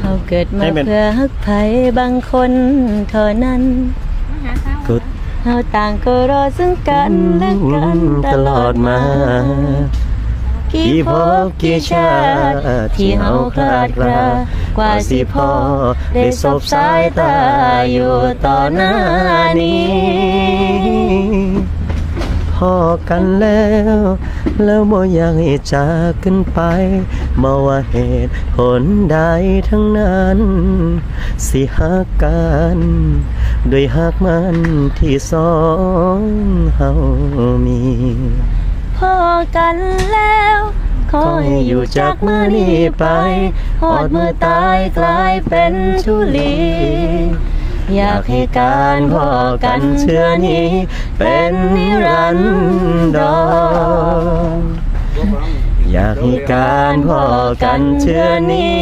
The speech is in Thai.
เขาเกิดมาเพื่อฮักไผบางคนเท่านั้นเราต่างก็รอซึ่งกันและกันตลอดมากี่ภพกี่ชาติที่เฮาคลาดคลากว่าสิพอได้สบสายตาอยู่ต่อหน้านี้พอกันแล้วบ่อยากให้จากกันไปบ่ว่าเหตุผลใดทั้งนั้นสิฮักกันด้วยฮักมันที่สองเฮามีพอกันแล้วขอให้อยู่จากมือนี้ไปหอดมือตายกลายเป็นธุลีอยากให้การพอกันเชื่อนี้เป็นนิรันดรอยากให้การพอกันเชื่อนี้